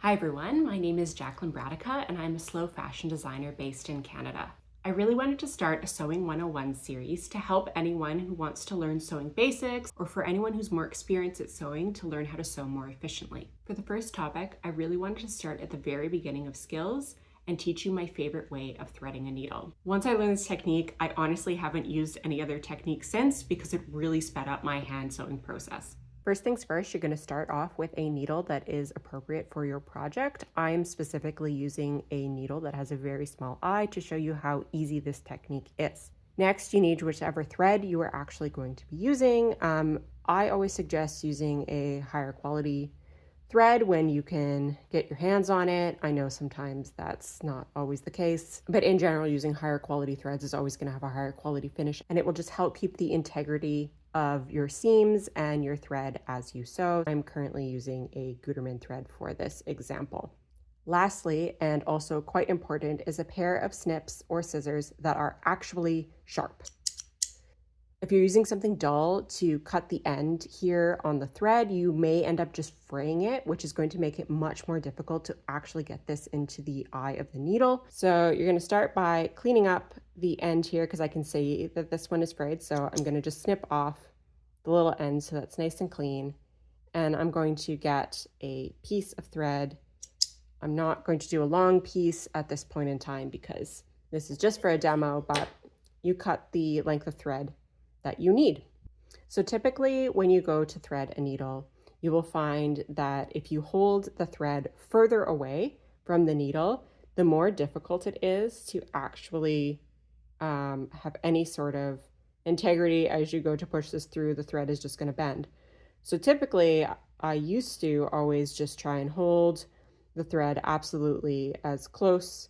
Hi everyone, my name is Jacqueline Bradica and I'm a slow fashion designer based in Canada. I really wanted to start a Sewing 101 series to help anyone who wants to learn sewing basics or for anyone who's more experienced at sewing to learn how to sew more efficiently. For the first topic, I really wanted to start at the very beginning of skills and teach you my favorite way of threading a needle. Once I learned this technique, I honestly haven't used any other technique since because it really sped up my hand sewing process. First things first, you're going to start off with a needle that is appropriate for your project. I'm specifically using a needle that has a very small eye to show you how easy this technique is. Next, you need whichever thread you are actually going to be using. I always suggest using a higher quality thread when you can get your hands on it. I know sometimes that's not always the case, but in general, using higher quality threads is always going to have a higher quality finish, and it will just help keep the integrity of your seams and your thread as you sew. I'm currently using a Gutermann thread for this example. Lastly, and also quite important, is a pair of snips or scissors that are actually sharp. If you're using something dull to cut the end here on the thread, you may end up just fraying it, which is going to make it much more difficult to actually get this into the eye of the needle. So you're going to start by cleaning up the end here because I can see that this one is frayed. So I'm going to just snip off the little end so that's nice and clean. And I'm going to get a piece of thread. I'm not going to do a long piece at this point in time because this is just for a demo, but you cut the length of thread that you need. So typically when you go to thread a needle, you will find that if you hold the thread further away from the needle, the more difficult it is to actually have any sort of integrity. As you go to push this through, the thread is just going to bend. So typically I used to always just try and hold the thread absolutely as close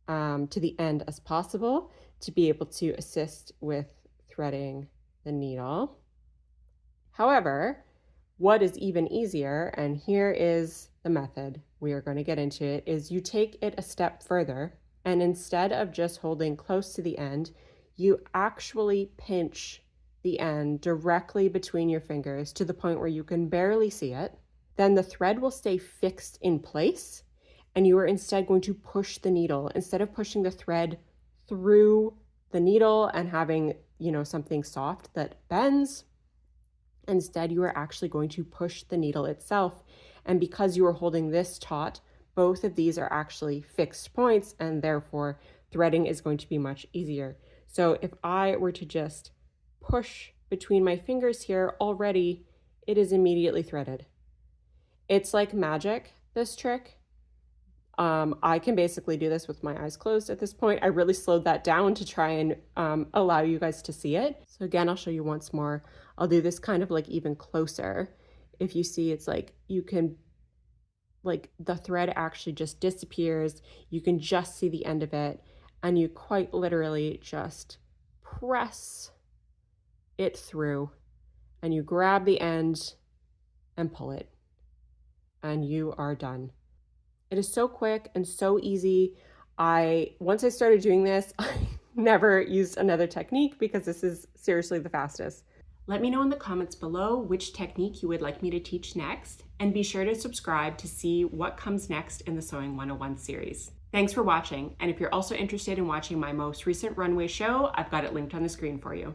to the end as possible to be able to assist with threading the needle. However, what is even easier, and here is the method we are going to get into it, is you take it a step further, and instead of just holding close to the end, you actually pinch the end directly between your fingers to the point where you can barely see it. Then the thread will stay fixed in place, and you are instead going to push the needle. Instead of pushing the thread through the needle and having, something soft that bends, instead you are actually going to push the needle itself. And because you are holding this taut, both of these are actually fixed points, and therefore threading is going to be much easier. So if I were to just push between my fingers here, already it is immediately threaded. It's like magic, this trick. I can basically do this with my eyes closed at this point. I really slowed that down to try and allow you guys to see it. So again, I'll show you once more. I'll do this kind of like even closer. If you see, it's like you can, like the thread actually just disappears. You can just see the end of it, and you quite literally just press it through, and you grab the end and pull it, and you are done. It is so quick and so easy. Once I started doing this, I never used another technique because this is seriously the fastest. Let me know in the comments below which technique you would like me to teach next, and be sure to subscribe to see what comes next in the Sewing 101 series. Thanks for watching, and if you're also interested in watching my most recent runway show, I've got it linked on the screen for you.